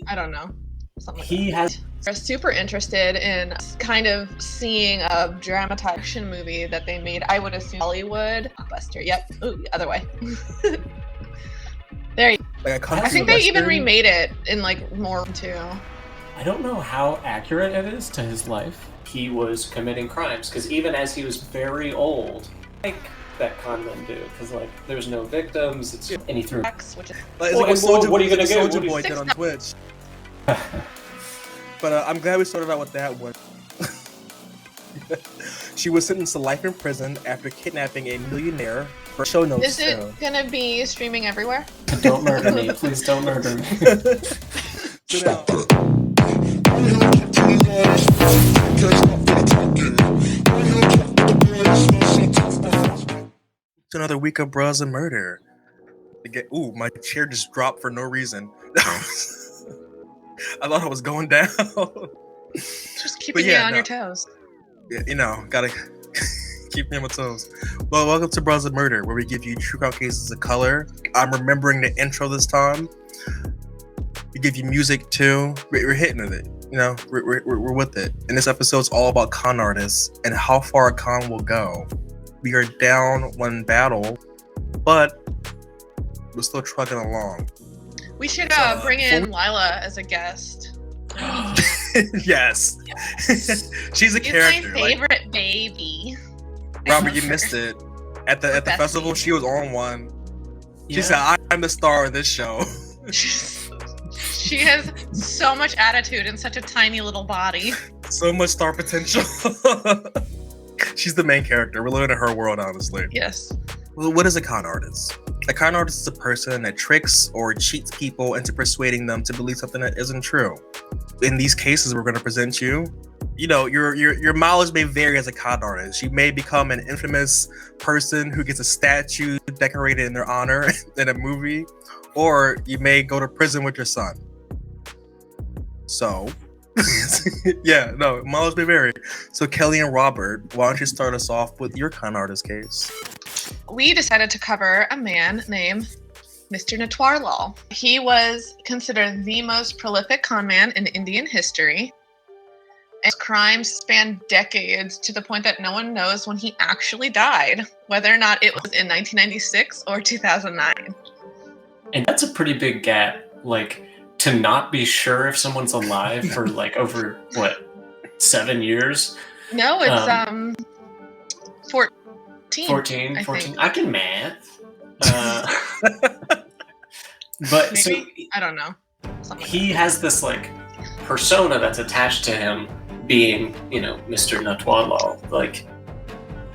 I don't know. Something like He that. has. We're super interested in kind of seeing a dramatized action movie that they made. I would assume Hollywood blockbuster. Yep. Ooh, the other way. There you go. Like a country I think they even western? remade it in like more too. I don't know how accurate it is to his life. He was committing crimes because even as he was very old, like that con men do, because like there's no victims. It's and he threw. Which is Like, Well, it's and what are you gonna do? Soldier What do you- Boy did on Twitch. But I'm glad we started out with that one. She was sentenced to life in prison after kidnapping a millionaire for show notes. Is it gonna be streaming everywhere? Don't murder me, please. Don't murder me. So now, it's another week of Bros and Murder. Ooh, my chair just dropped for no reason. I thought I was going down. Just keeping yeah, you on no. your toes. Yeah, you know, gotta keep me on my toes. Well, welcome to Bros and Murder, where we give you true crime cases of color. I'm remembering the intro this time. We give you music too. We're hitting it. You know, we're with it. And this episode's all about con artists and how far a con will go. We are down one battle, but we're still trucking along. We should bring in Lila as a guest. Yes. She's a She's character. my favorite baby. Robert, you missed it. At the festival, she was on one. She Yeah. said, I'm the star of this show. She has so much attitude in such a tiny little body. So much star potential. She's the main character. We're living in her world, honestly. Yes. Well, what is a con artist? A con artist is a person that tricks or cheats people into persuading them to believe something that isn't true. In these cases, we're going to present you. You know, your mileage may vary as a con artist. You may become an infamous person who gets a statue decorated in their honor in a movie, or you may go to prison with your son. So, yeah, no, mileage may vary. So, Kelly and Robert, why don't you start us off with your con artist case? We decided to cover a man named Mr.Natwarlal. He was considered the most prolific con man in Indian history. His crimes spanned decades to the point that no one knows when he actually died, whether or not it was in 1996 or 2009. And that's a pretty big gap. Like, to not be sure if someone's alive for like over, 7 years? No, it's 14. 14. I think. I can math. But Maybe? so I don't know. Something like he has this like persona that's attached to him being, Mr. Natwarlal. Like,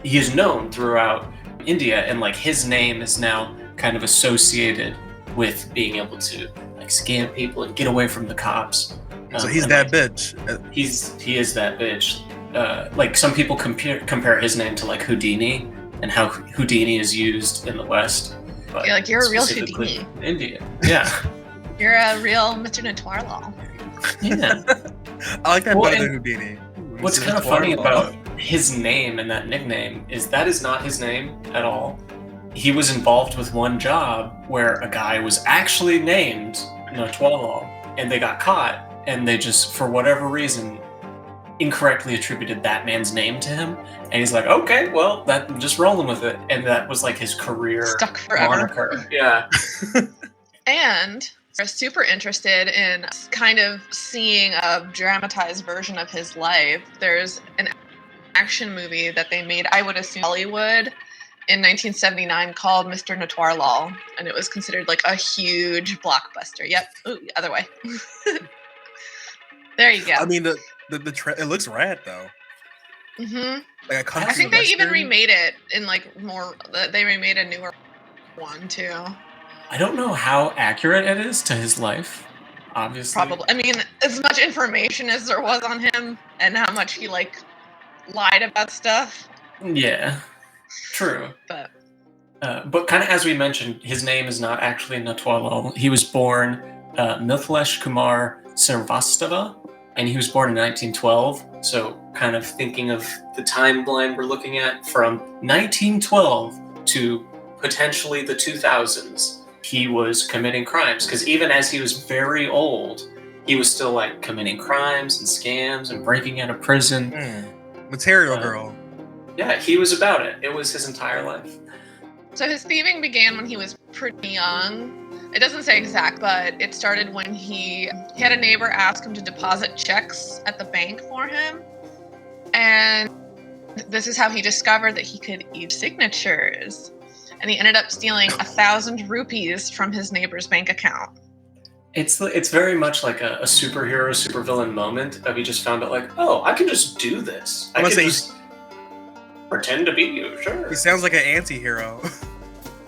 he is known throughout India, and like his name is now kind of associated with being able to like scam people and get away from the cops. So he's that bitch. He is that bitch. Like some people compare his name to like Houdini and how Houdini is used in the West. But Yeah, like you're a real specifically Houdini. in India. Yeah. You're a real Mr. Natwarlal. Yeah. I like that Well, better than and Houdini. What's kind of funny about his name and that nickname is that is not his name at all. He was involved with one job where a guy was actually named Natwarlal, and they got caught, and they just, for whatever reason, incorrectly attributed that man's name to him. And he's like, okay, well, I'm just rolling with it. And that was like his career Stuck forever. moniker. Yeah. And we're super interested in kind of seeing a dramatized version of his life. There's an action movie that they made, I would assume Hollywood, in 1979 called Mr. Natwarlal, and it was considered like a huge blockbuster. Yep. Ooh, the other way. There you go. I mean, the it looks rad though. Mm-hmm. Like a country I think they even western. remade it in like more. They remade a newer one too. I don't know how accurate it is to his life, obviously. Probably. I mean, as much information as there was on him, and how much he like lied about stuff. Yeah, true. But kind of as we mentioned, his name is not actually Natwarlal. He was born Mithilesh Kumar Srivastava, and he was born in 1912. So kind of thinking of the timeline we're looking at from 1912 to potentially the 2000s, he was committing crimes. Because even as he was very old, he was still like committing crimes and scams and breaking out of prison. Material girl. Yeah, he was about it. It was his entire life. So his thieving began when he was pretty young. It doesn't say exact, but it started when he had a neighbor ask him to deposit checks at the bank for him. And this is how he discovered that he could use signatures. And he ended up stealing 1,000 rupees from his neighbor's bank account. It's very much like a superhero, supervillain moment that he just found out like, oh, I can just do this. I can just pretend to be you, sure. He sounds like an anti-hero.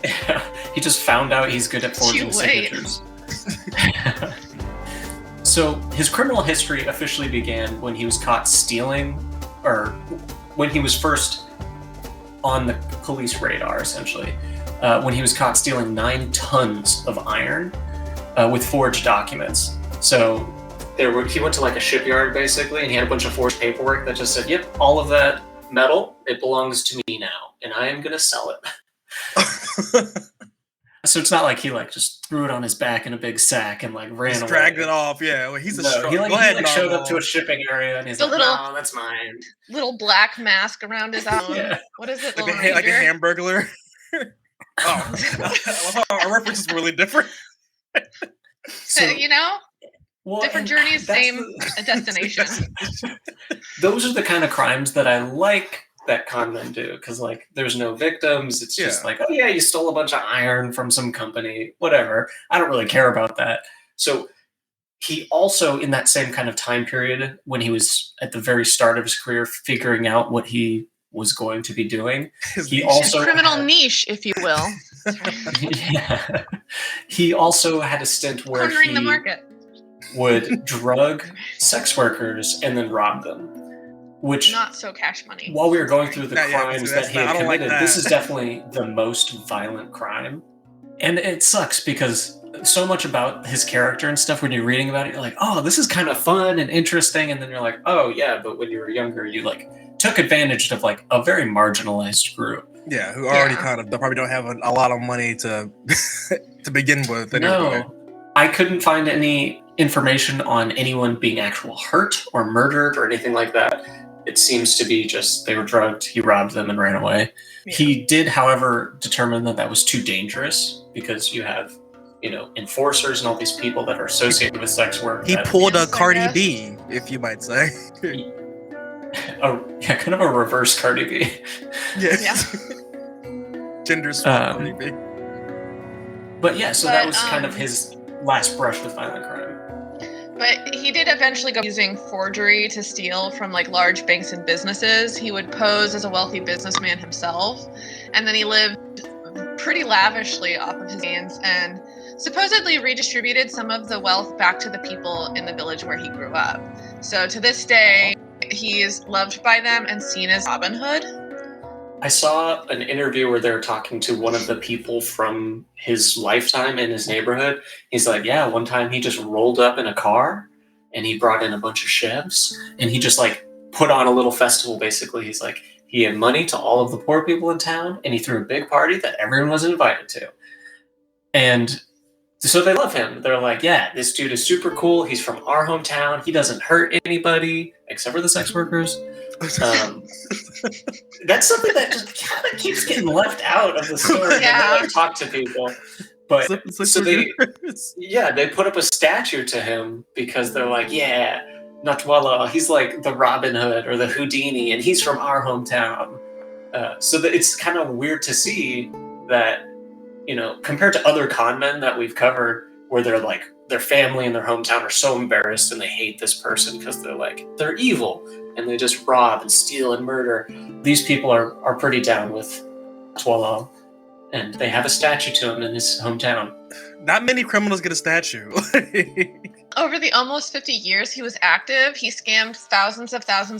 Yeah, he just found out he's good at forging signatures. So his criminal history officially began when he was caught stealing, or when he was first on the police radar, essentially. When he was caught stealing 9 tons of iron with forged documents. So he went to like a shipyard basically, and he had a bunch of forged paperwork that just said, yep, all of that metal, it belongs to me now, and I am gonna sell it. So it's not like he like just threw it on his back in a big sack and like ran away. Dragged it off, yeah. Well, he's a strong. He showed up to a shipping area and he's like, no, that's mine. Little black mask around his eye. Yeah. What is it? Like a hamburglar. Oh, our reference is really different. So, you know, different journeys, same destination. Those are the kind of crimes that I like that con men do, because like there's no victims. It's just like, oh yeah, you stole a bunch of iron from some company, whatever. I don't really care about that. So he also, in that same kind of time period when he was at the very start of his career figuring out what he was going to be doing, he also criminal niche, if you will. Yeah, he also had a stint where cornering the market. Would drug sex workers and then rob them. Which, not so cash money. While we were going through the crimes that he had committed, like this is definitely the most violent crime. And it sucks because so much about his character and stuff, when you're reading about it, you're like, oh, this is kind of fun and interesting. And then you're like, oh yeah, but when you were younger, you like took advantage of like a very marginalized group. Yeah, who already they probably don't have a lot of money to to begin with. Anyway. No, I couldn't find any information on anyone being actual hurt or murdered or anything like that. It seems to be just they were drugged, he robbed them and ran away. Yeah. He did, however, determine that that was too dangerous because you have, you know, enforcers and all these people that are associated with sex work. He pulled a Cardi B, if you might say. Kind of a reverse Cardi B. Yeah. Gender swap Cardi B. But yeah, so that was kind of his last brush with violent crime. But he did eventually go using forgery to steal from like large banks and businesses. He would pose as a wealthy businessman himself, and then he lived pretty lavishly off of his gains and supposedly redistributed some of the wealth back to the people in the village where he grew up. So to this day, he's loved by them and seen as Robin Hood. I saw an interview where they were talking to one of the people from his lifetime in his neighborhood. He's like, yeah, one time he just rolled up in a car and he brought in a bunch of chefs and he just like put on a little festival. Basically, he's like, he had money to all of the poor people in town and he threw a big party that everyone was invited to. And so they love him. They're like, yeah, this dude is super cool. He's from our hometown. He doesn't hurt anybody except for the sex workers. That's something that just kind of keeps getting left out of the story. Yeah. I talk to people, but so they put up a statue to him because they're like, yeah, Natwarlal, he's like the Robin Hood or the Houdini, and he's from our hometown. So that it's kind of weird to see that, you know, compared to other con men that we've covered, where they're like their family and their hometown are so embarrassed and they hate this person because they're evil. And they just rob and steal and murder. These people are pretty down with Natwarlal, and they have a statue to him in his hometown. Not many criminals get a statue. Over the almost 50 years he was active, he scammed thousands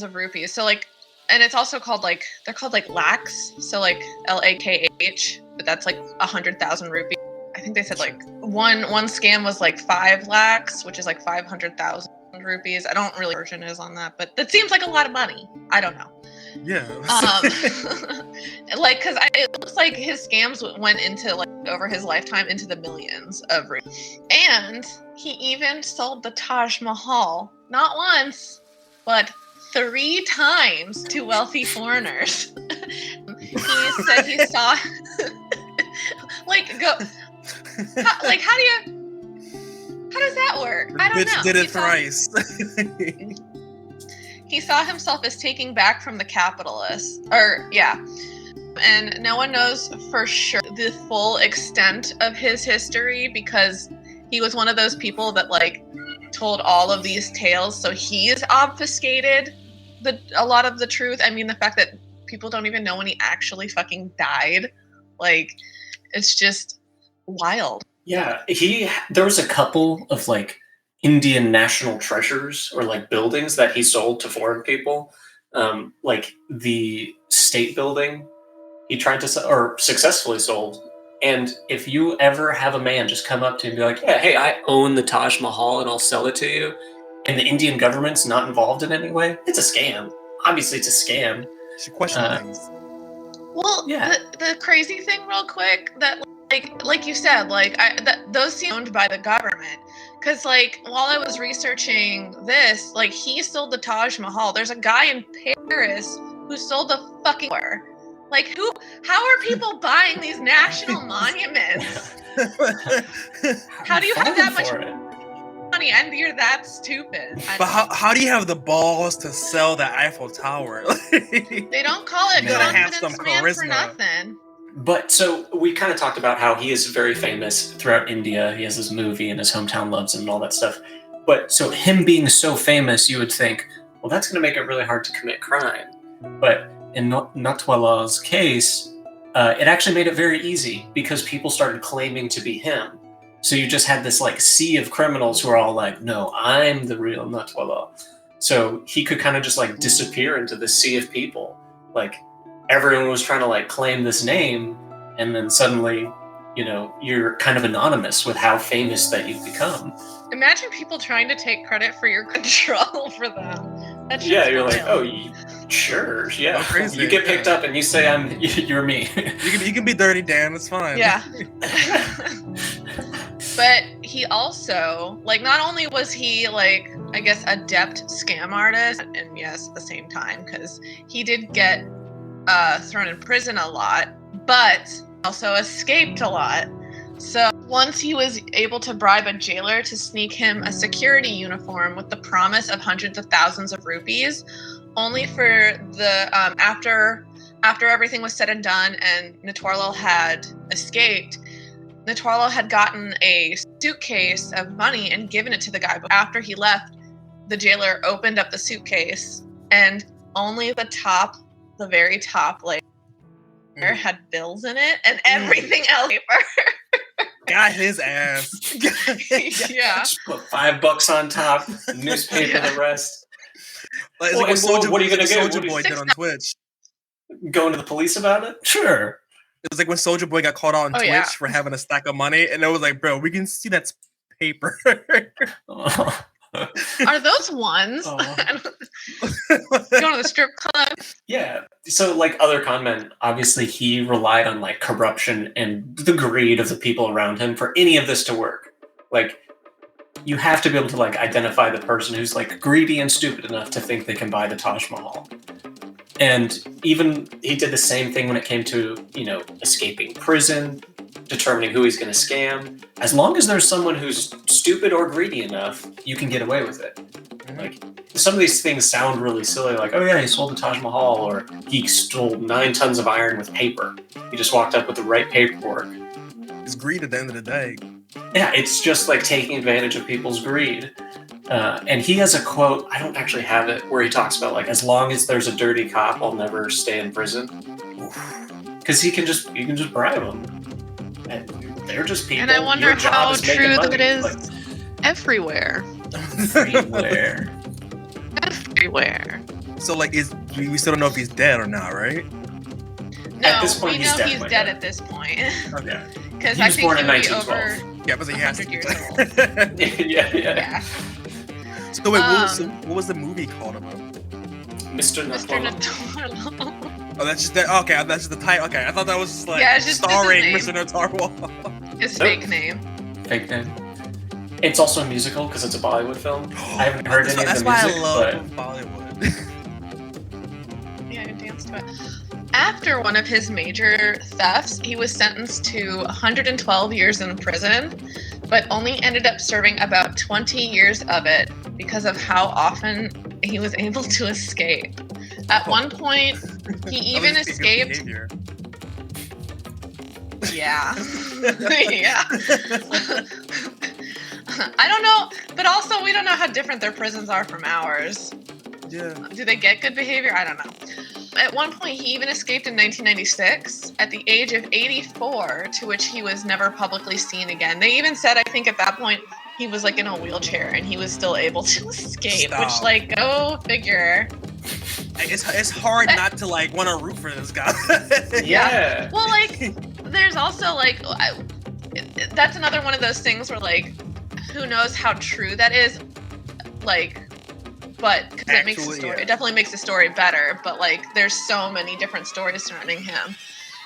of rupees. So like, and it's also called like, they're called like lakhs. So like LAKH, but that's like 100,000 rupees. I think they said like one scam was like 5 lakhs, which is like 500,000. Rupees. I don't really know what version is on that, but that seems like a lot of money. I don't know. Yeah. Like, because it looks like his scams went into, like, over his lifetime into the millions of rupees. And he even sold the Taj Mahal, not once, but 3 times to wealthy foreigners. He said he saw, how does that work? I don't know. Bitch did it thrice. He saw himself as taking back from the capitalists. And no one knows for sure the full extent of his history, because he was one of those people that, like, told all of these tales, so he's obfuscated a lot of the truth. I mean, the fact that people don't even know when he actually fucking died, like, it's just wild. Yeah, there was a couple of, like, Indian national treasures or, like, buildings that he sold to foreign people. Like the state building he tried to sell, or successfully sold. And if you ever have a man just come up to you and be like, yeah, hey, I own the Taj Mahal and I'll sell it to you, and the Indian government's not involved in any way, it's a scam. Obviously, it's a scam. You should question things. Well, yeah. The crazy thing, real quick, that like you said, like, those seem owned by the government. Because, like, while I was researching this, like, he sold the Taj Mahal. There's a guy in Paris who sold the fucking war. Like, how are people buying these national monuments? How do you have that much money and you're that stupid? But how do you have the balls to sell the Eiffel Tower? They don't call it confidence man for nothing. But so we kind of talked about how he is very famous throughout India. He has his movie and his hometown loves him and all that stuff. But so him being so famous, you would think, well, that's going to make it really hard to commit crime. But in Natwarlal's case, it actually made it very easy because people started claiming to be him. So you just had this, like, sea of criminals who are all like, no, I'm the real Natwarlal. So he could kind of just, like, disappear into the sea of people. Like, everyone was trying to, like, claim this name, and then suddenly, you know, you're kind of anonymous with how famous that you've become. Imagine people trying to take credit for your control for them. That's you're like, oh, sure, yeah. Crazy, you get picked up and you say you're me. You can be Dirty Dan, it's fine. Yeah. But he also, like, not only was he, like, I guess, adept scam artist, and yes, at the same time, because he did get thrown in prison a lot, but also escaped a lot. So once he was able to bribe a jailer to sneak him a security uniform with the promise of hundreds of thousands of rupees, only for the after everything was said and done and Natwarlal had escaped, Natwarlal had gotten a suitcase of money and given it to the guy. But after he left, the jailer opened up the suitcase and only the very top layer had bills in it, and everything else paper. Got his ass. Yeah. Just put $5 on top, newspaper the rest. Like, what are you gonna do? Soulja Boy did on Twitch. Going to the police about it? Sure. It was like when Soulja Boy got caught out on Twitch for having a stack of money, and it was like, bro, we can see that's paper. Are those ones? Going to the strip club? Yeah. So, like, other con men, obviously he relied on, like, corruption and the greed of the people around him for any of this to work. Like, you have to be able to, like, identify the person who's, like, greedy and stupid enough to think they can buy the Taj Mahal. And even he did the same thing when it came to, you know, escaping prison, determining who he's going to scam. As long as there's someone who's stupid or greedy enough, you can get away with it. Like, some of these things sound really silly, like, oh yeah, he sold the Taj Mahal, or he stole 9 tons of iron with paper. He just walked up with the right paperwork. It's greed at the end of the day. Yeah, it's just like taking advantage of people's greed. And he has a quote, I don't actually have it, where he talks about, like, as long as there's a dirty cop, I'll never stay in prison. Because you can just bribe them. And they're just people. And I wonder how true that is, like, everywhere. Everywhere. So, like, we still don't know if he's dead or not, right? No, at this point, we know he's dead at this point. Okay. Because I think born in he'll be over 1912. Yeah, but he has 100 to. years old. yeah. So wait, what was the movie called about? Mr. Mr. Natwarlal. Natwarlal. Oh, that's just that. Okay, that's just the title. Okay, I thought that was just like Yeah, it's just starring his Mr. name. Natwarlal. His fake name. Fake name. It's also a musical because it's a Bollywood film. I haven't heard any of That's the why music, I love but Bollywood. Yeah, I danced to it. After one of his major thefts, he was sentenced to 112 years in prison, but only ended up serving about 20 years of it because of how often he was able to escape. At one point, he even escaped. Yeah. Yeah. I don't know, but also we don't know how different their prisons are from ours. Yeah. Do they get good behavior? I don't know. At one point, he even escaped in 1996 at the age of 84, to which he was never publicly seen again. They even said, I think at that point, he was like in a wheelchair and he was still able to escape, Stop. which, like, go figure. It's hard not to like want to root for this guy. yeah. Well, like, there's also like, that's another one of those things where, like, who knows how true that is, like, but because it makes the story, yeah. it definitely makes the story better. But like, there's so many different stories surrounding him.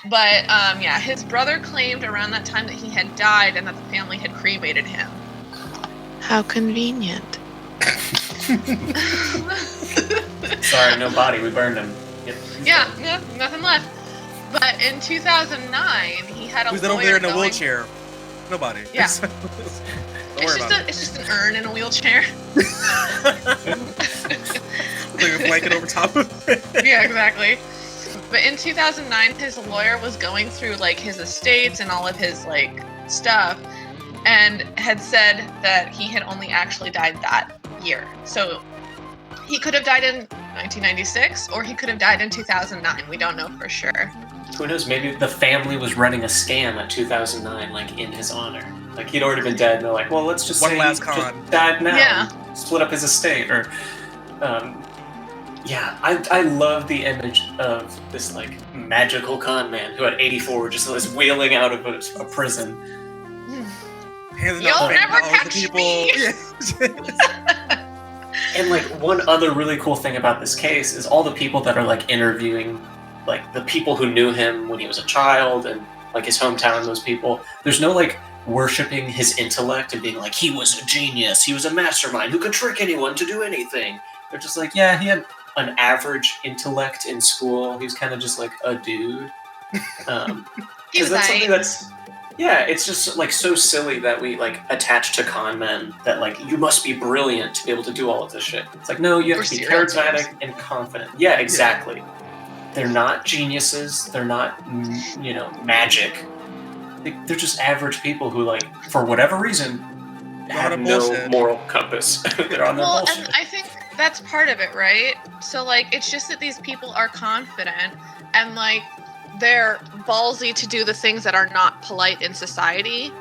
But yeah, his brother claimed around that time that he had died and that the family had cremated him. How convenient. Sorry, no body. We burned him. Yep. Yeah, nothing left. But in 2009, he had a Who's lawyer that over there in a going- wheelchair? Nobody. Yeah. Don't worry about it. It's just an urn in a wheelchair. Like a blanket over top of it. Yeah, exactly. But in 2009, his lawyer was going through like his estates and all of his like stuff, and had said that he had only actually died that year. So he could have died in 1996, or he could have died in 2009. We don't know for sure. Who knows? Maybe the family was running a scam at 2009, like in his honor. Like he'd already been dead, and they're like, "Well, let's just One say last he con. just died now. Yeah. And split up his estate." Or, yeah, I love the image of this like magical con man who at 84 just was wheeling out of a prison. Handing You'll out fake never dollars to catch people. me. Yeah. And like one other really cool thing about this case is all the people that are like interviewing, like the people who knew him when he was a child and like his hometown, those people. There's no like worshiping his intellect and being like, he was a genius, he was a mastermind who could trick anyone to do anything. They're just like, yeah, he had an average intellect in school. He was kind of just like a dude. He was that's something nice. that's, yeah, it's just like so silly that we like attach to con men that like you must be brilliant to be able to do all of this shit. It's like, no, you have Or to be serial charismatic killers. and confident. Yeah, exactly. They're not geniuses. They're not, magic. They're just average people who, like, for whatever reason, have no bullshit. moral compass. They're on their Well, bullshit. and I think that's part of it, right? So, like, it's just that these people are confident and, like, they're ballsy to do the things that are not polite in society,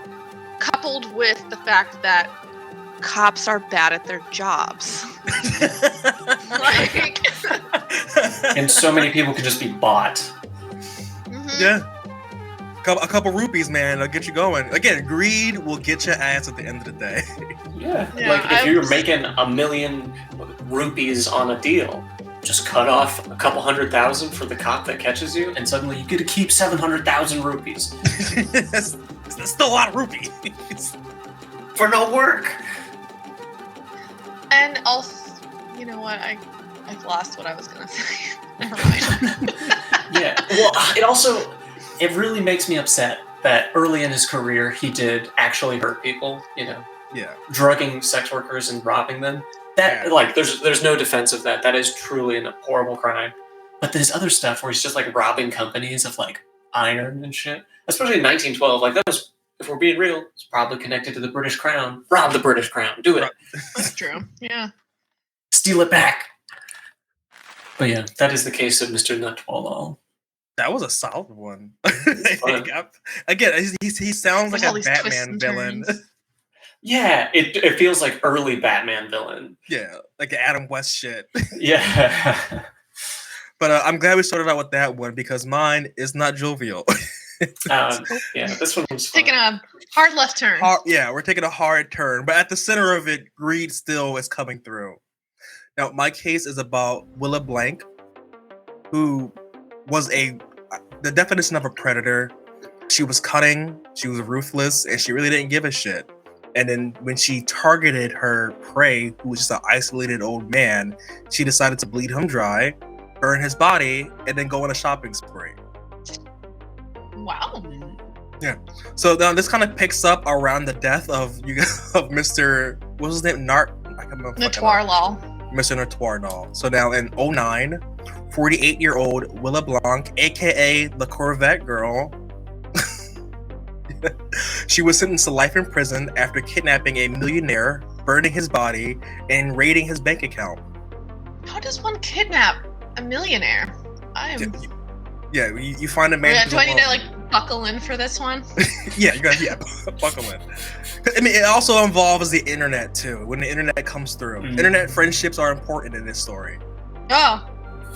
coupled with the fact that cops are bad at their jobs. Like, And so many people can just be bought. mhm. Yeah. A couple rupees, man, they'll get you going. Again, greed will get your ass at the end of the day. Yeah. Yeah, Like, if I you're was- making $1 million rupees on a deal, just cut off a couple 100,000 for the cop that catches you, and suddenly you get to keep 700,000 rupees that's still a lot of rupees. for no work. And also, you know what? I've lost what I was gonna say. Never mind. Yeah. Well, it really makes me upset that early in his career he did actually hurt people, Yeah. drugging sex workers and robbing them. That Yeah. like there's no defense of that. That is truly a horrible crime. But there's other stuff where he's just like robbing companies of like iron and shit. Especially in 1912, like that was, if we're being real, it's probably connected to the British Crown. Rob the British Crown. Do it. That's true. Yeah. Steal it back. But yeah, that is the case of Mr. Natwarlal. That was a solid one. fun. Again, he sounds like There's all a these twists Batman and villain. turns. Yeah, it feels like early Batman villain. Yeah, like the Adam West shit. Yeah. But I'm glad we started out with that one because mine is not jovial. Yeah, this one was fun. Taking a hard left turn. Yeah, we're taking a hard turn, but at the center of it, greed still is coming through. Now, my case is about Willa Blanc, who was the definition of a predator. She was cunning, she was ruthless, and she really didn't give a shit. And then when she targeted her prey, who was just an isolated old man, she decided to bleed him dry, burn his body, and then go on a shopping spree. Wow. Yeah. So now this kind of picks up around the death of Mr. What was his name? Natwarlal. Mr. Natwarlal. So now in 2009, 48-year-old Willa Blanc, aka the Corvette Girl, she was sentenced to life in prison after kidnapping a millionaire, burning his body, and raiding his bank account. How does one kidnap a millionaire? Yeah, you find a man. Do I need to buckle in for this one? Yeah, you got buckle in. I mean, it also involves the internet too. When the internet comes through, internet friendships are important in this story. Oh,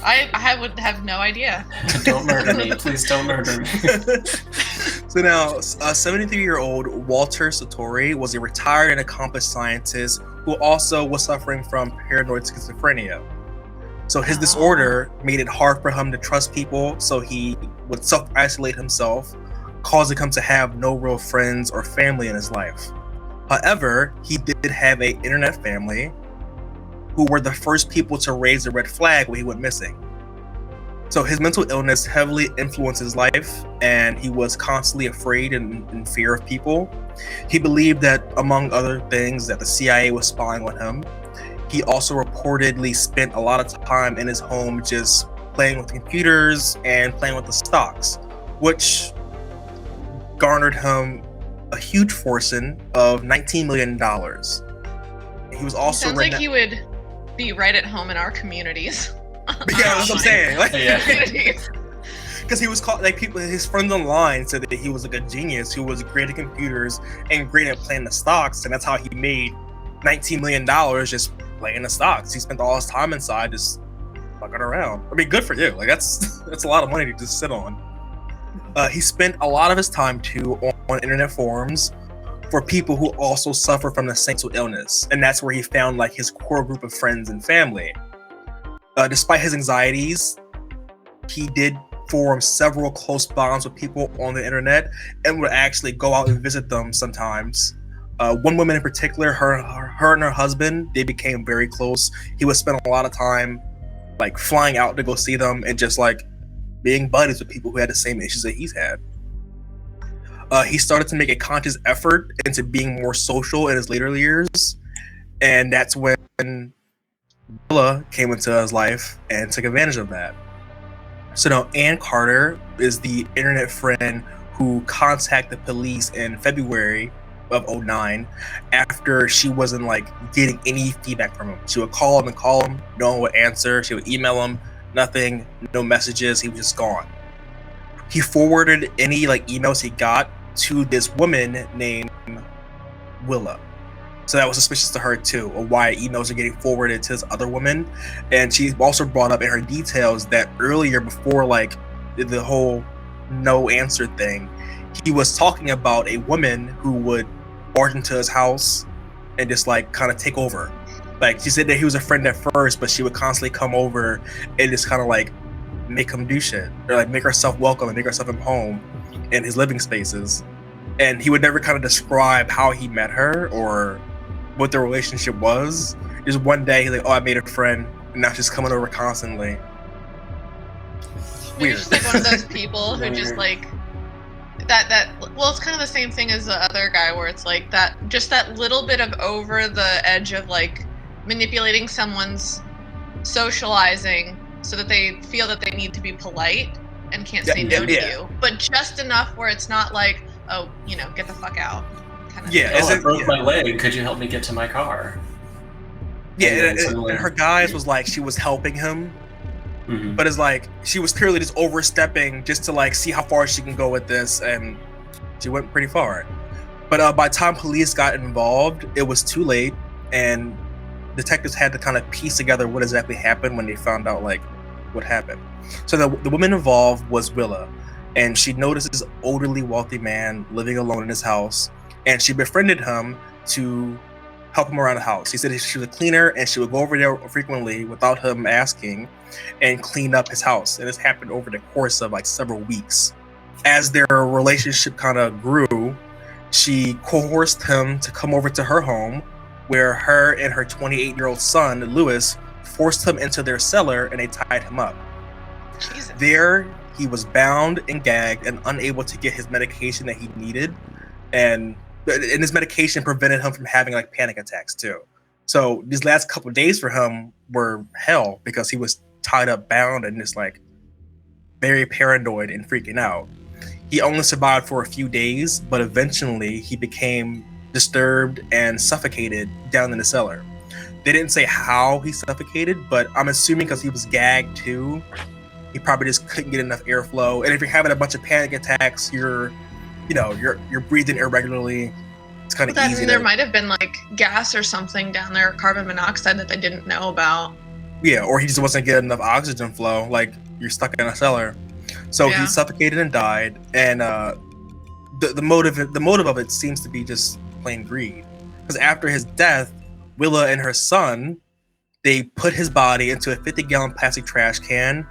I would have no idea. Don't murder me, please don't murder me. So now, 73-year-old Walter Satori was a retired and accomplished scientist who also was suffering from paranoid schizophrenia. So his disorder made it hard for him to trust people, so he would self-isolate himself, causing him to have no real friends or family in his life. However, he did have an internet family who were the first people to raise the red flag when he went missing. So his mental illness heavily influenced his life, and he was constantly afraid and in fear of people. He believed that, among other things, that the CIA was spying on him. He also reportedly spent a lot of time in his home just playing with computers and playing with the stocks, which garnered him a huge fortune of $19 million. He was also sounds like he would be right at home in our communities. Yeah, that's what I'm saying. Yeah. Because he was called, his friends online said that he was like a genius who was great at computers and great at playing the stocks, and that's how he made $19 million just playing the stocks. He spent all his time inside just fucking around. I mean, good for you. Like that's a lot of money to just sit on. He spent a lot of his time too on internet forums for people who also suffer from the same mental illness, and that's where he found like his core group of friends and family. Despite his anxieties, he did form several close bonds with people on the internet and would actually go out and visit them sometimes. One woman in particular, her and her husband, they became very close. He would spend a lot of time like flying out to go see them and just like being buddies with people who had the same issues that he's had. He started to make a conscious effort into being more social in his later years, and that's when Willa came into his life and took advantage of that. So now Ann Carter is the internet friend who contacted the police in February of 2009 after she wasn't like getting any feedback from him. She would call him, no one would answer. She would email him, nothing, no messages. He was just gone. He forwarded any like emails he got to this woman named Willa. So that was suspicious to her too, of why emails are getting forwarded to this other woman. And she also brought up in her details that earlier, before like the whole no answer thing, he was talking about a woman who would barge into his house and just like kind of take over. Like she said that he was a friend at first, but she would constantly come over and just kind of like make him do shit, or like make herself welcome and make herself at home in his living spaces. And he would never kind of describe how he met her or what the relationship was. Just one day he's like, oh, I made a friend, and now she's coming over constantly. Maybe she's like one of those people who just like well, it's kind of the same thing as the other guy, where it's like that little bit of over the edge of like manipulating someone's socializing so that they feel that they need to be polite and can't say no to you, but just enough where it's not like, oh, get the fuck out. Kind of thing. I broke my leg. Could you help me get to my car? Yeah, and her guise was like she was helping him, but it's like she was clearly just overstepping just to like see how far she can go with this, and she went pretty far. But by the time police got involved, it was too late, and detectives had to kind of piece together what exactly happened when they found out like what happened. So the woman involved was Willa, and she noticed this elderly, wealthy man living alone in his house, and she befriended him to help him around the house. He said she was a cleaner and she would go over there frequently without him asking and clean up his house. And this happened over the course of like several weeks. As their relationship kind of grew, she coerced him to come over to her home, where her and her 28-year-old son, Louis, forced him into their cellar and they tied him up. Jesus. There, he was bound and gagged and unable to get his medication that he needed. And his medication prevented him from having like panic attacks too. So these last couple of days for him were hell because he was tied up, bound, and just like very paranoid and freaking out. He only survived for a few days, but eventually he became disturbed and suffocated down in the cellar. They didn't say how he suffocated, but I'm assuming because he was gagged too, he probably just couldn't get enough airflow. And if you're having a bunch of panic attacks, you're breathing irregularly. It's kind of easy. There might have been like gas or something down there, carbon monoxide that they didn't know about. Yeah, or he just wasn't getting enough oxygen flow. Like you're stuck in a cellar. So he suffocated and died. And the motive of it seems to be just plain greed. Because after his death, Willa and her son, they put his body into a 50-gallon plastic trash can,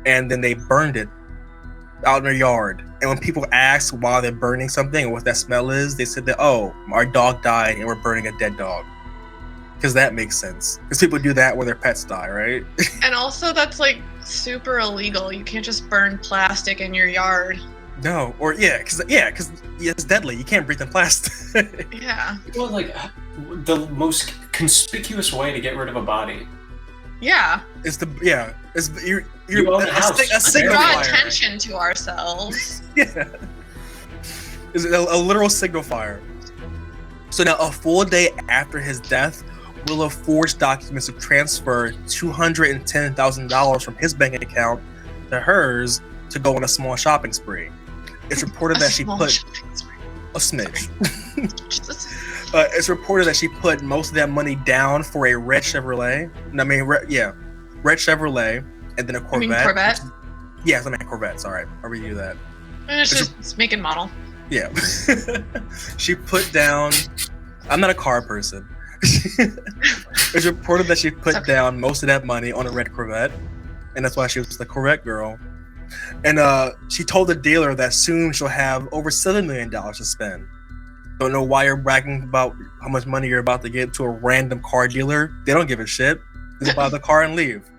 and then they burned it out in their yard. And when people ask why they're burning something or what that smell is, they said that, oh, our dog died and we're burning a dead dog. Because that makes sense. Because people do that when their pets die, right? And also that's like super illegal. You can't just burn plastic in your yard. No, or because it's deadly. You can't breathe in plastic. Yeah. Well, like the most conspicuous way to get rid of a body. Yeah. You own a house. A signal draw fire. attention to ourselves. Yeah. It's a literal signal fire. So now, a full day after his death, Willa forged documents to transfer $210,000 from his bank account to hers to go on a small shopping spree. It's reported that she put a smidge. It's reported that she put most of that money down for a red Chevrolet. Red Chevrolet, and then a Corvette. You mean Corvette? Yes, I mean Corvette. Sorry, I'll redo that. It's make and model. Yeah. She put down. I'm not a car person. It's reported that she put down most of that money on a red Corvette, and that's why she was the Corvette girl. And she told the dealer that soon she'll have over $7 million to spend. Don't know why you're bragging about how much money you're about to get to a random car dealer. They don't give a shit. Just buy the car and leave.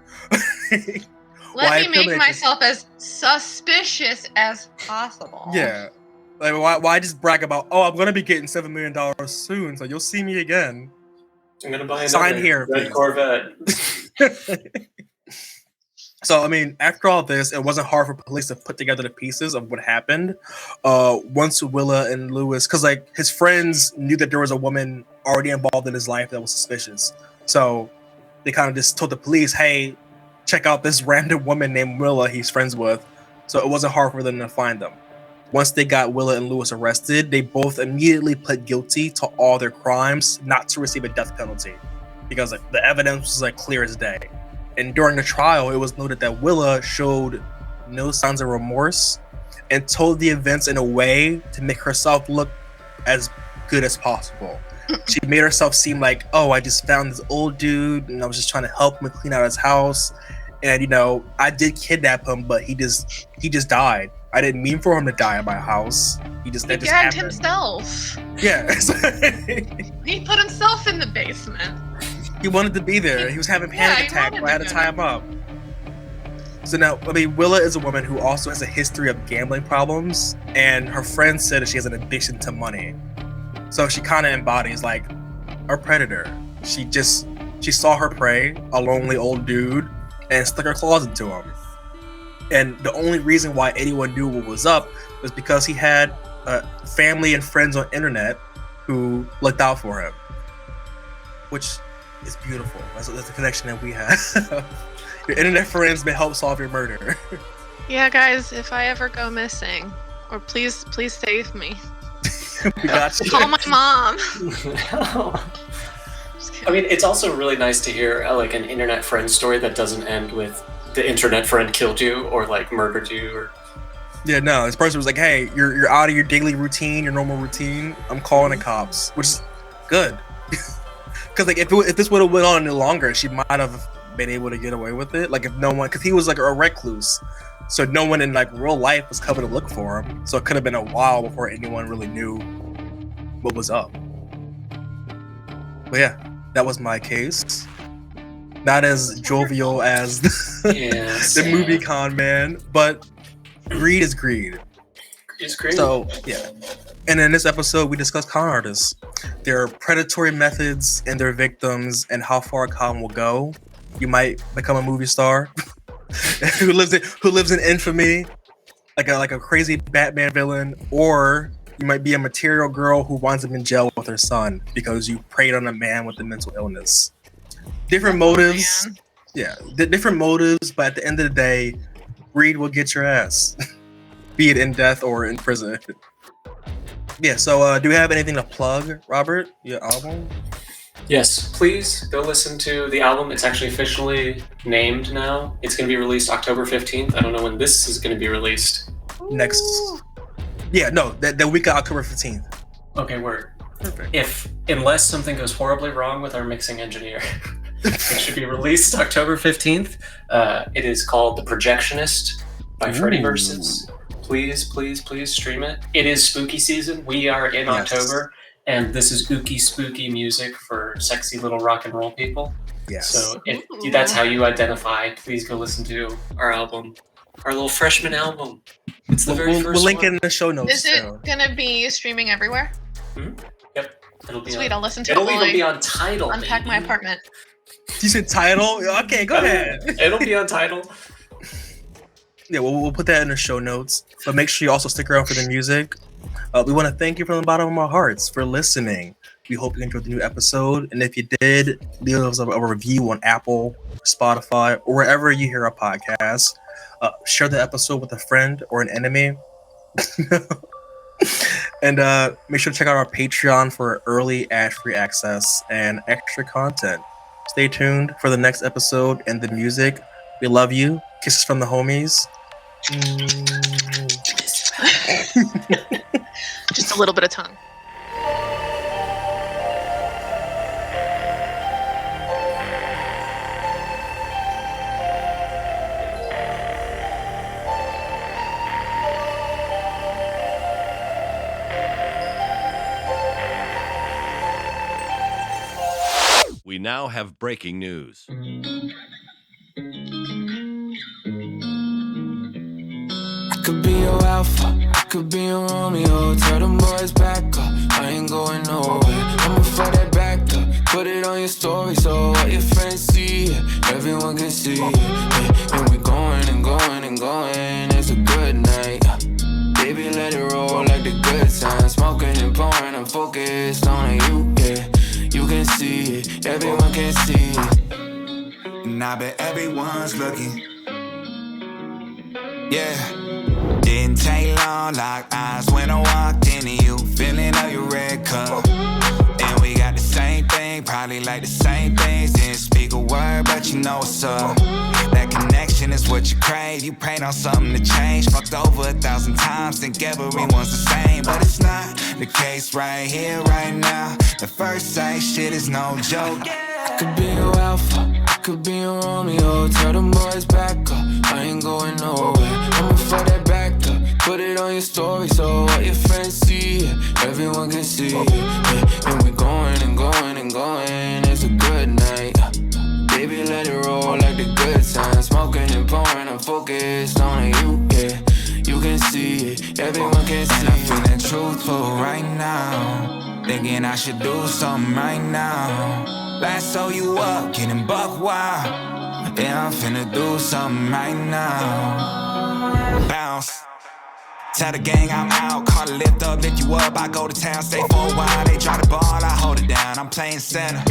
Let me make myself as suspicious as possible. Yeah. Like, why just brag about, oh, I'm going to be getting $7 million soon, so you'll see me again. I'm going to buy another red Corvette. So, I mean, after all this, it wasn't hard for police to put together the pieces of what happened. Once Willa and Louis, because like his friends knew that there was a woman already involved in his life that was suspicious. So they kind of just told the police, hey, check out this random woman named Willa he's friends with. So it wasn't hard for them to find them. Once they got Willa and Louis arrested, they both immediately pled guilty to all their crimes, not to receive a death penalty, because like, the evidence was like clear as day. And during the trial, it was noted that Willa showed no signs of remorse and told the events in a way to make herself look as good as possible. She made herself seem like, oh, I just found this old dude and I was just trying to help him clean out his house. And, I did kidnap him, but he just died. I didn't mean for him to die at my house. He gagged himself. Yeah. He put himself in the basement. He wanted to be there. He was having panic attacks. I had to tie him up. So now, Willa is a woman who also has a history of gambling problems, and her friend said that she has an addiction to money. So she kind of embodies like a predator. She saw her prey, a lonely old dude, and stuck her claws into him. And the only reason why anyone knew what was up was because he had family and friends on internet who looked out for him, which is beautiful. That's the connection that we have. Your internet friends may help solve your murder. Yeah, guys, if I ever go missing, or please save me. We got you. Call my mom. I mean, it's also really nice to hear like an internet friend story that doesn't end with the internet friend killed you or like murdered you. Or yeah, no, this person was like, hey, you're out of your daily routine, your normal routine. I'm calling the cops, which is good. Because like if this would have went on any longer, she might have been able to get away with it. Like if no one, because he was like a recluse, so no one in like real life was coming to look for him. So it could have been a while before anyone really knew what was up. But yeah, that was my case. Not as jovial as the movie Con Man, but greed is greed. It's great. So yeah. And in this episode, we discuss con artists, their predatory methods and their victims, and how far con will go. You might become a movie star who lives in infamy, like a crazy Batman villain, or you might be a material girl who winds up in jail with her son because you preyed on a man with a mental illness. Different motives, different motives, but at the end of the day, greed will get your ass, be it in death or in prison. Yeah, so do you have anything to plug, Robert? Your album? Yes, please go listen to the album. It's actually officially named now. It's going to be released October 15th. I don't know when this is going to be released. Next. Yeah, no, the week of October 15th. Okay, word. Perfect. Unless something goes horribly wrong with our mixing engineer, it should be released October 15th. It is called The Projectionist by Freddy Versus. Please stream it. It is spooky season. We are in October, and this is ooky spooky music for sexy little rock and roll people. Yes. So if that's how you identify, please go listen to our album, our little freshman album. It's the very first one. We'll link it in the show notes. Is it going to be streaming everywhere? Mm-hmm. Yep. It'll be Sweet, I'll listen to it. It'll even be on Tidal. Unpack my apartment. You said Tidal? Okay, go ahead. It'll be on Tidal. Yeah, we'll put that in the show notes. But make sure you also stick around for the music. We want to thank you from the bottom of our hearts for listening. We hope you enjoyed the new episode. And if you did, leave us a review on Apple, Spotify, or wherever you hear our podcast. Share the episode with a friend or an enemy. And make sure to check out our Patreon for early ad-free access and extra content. Stay tuned for the next episode and the music. We love you. Kisses from the homies. Just a little bit of tongue. We now have breaking news. Could be your alpha, I could be your Romeo. Tell them boys back up, I ain't going nowhere. I'ma for that back up, put it on your story so all your friends see it, everyone can see it. Yeah, and we going and going and going, it's a good night. Baby, let it roll like the good times. Smoking and pouring, I'm focused on you, yeah. You can see it, everyone can see it. And I bet everyone's looking. Yeah. Didn't take long, locked eyes when I walked into you, feeling of your red cup. And we got the same thing, probably like the same things. Didn't speak a word, but you know what's up. That connection is what you crave. You prayed on something to change. Fucked over 1,000 times, think everyone's the same. But it's not the case right here, right now. The first sight shit is no joke. I could be your alpha, I could be your Romeo. Tell them boys back up, I ain't going nowhere. I'ma for that back up, put it on your story so all your friends see it, everyone can see it. Yeah, and we going and going and going, it's a good night. Baby, let it roll like the good times. Smoking and pouring, I'm focused on you, yeah. You can see it, everyone can see it. And I'm feeling truthful right now, thinking I should do something right now. Lasso you up, getting buck wild. Yeah, I'm finna do something right now. Bounce. Tell the gang I'm out, call it lift up, lift you up. I go to town, stay for a while. They drop the ball, I hold it down. I'm playing center,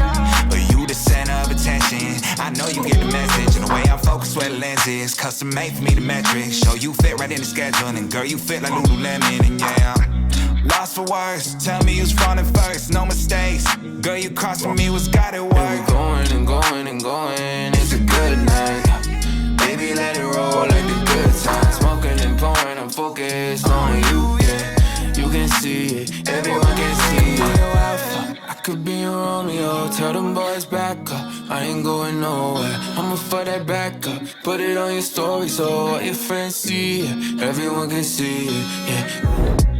but you the center of attention. I know you get the message, and the way I'm focused where the lens is. Custom made for me the metrics, show you fit right in the schedule. And girl, you fit like Lululemon, and yeah, I'm lost for words. Tell me who's running first, no mistakes. Girl, you crossing me, what's got it work? And we going and going and going, it's a good night. Baby, let it roll like the good times. Smoking and pouring, I'm focused on you, yeah. You can see it, everyone can see it. I could be your Romeo, tell them boys nowhere. I'ma fuck that back up, put it on your story so all your friends see it. Everyone can see it, yeah.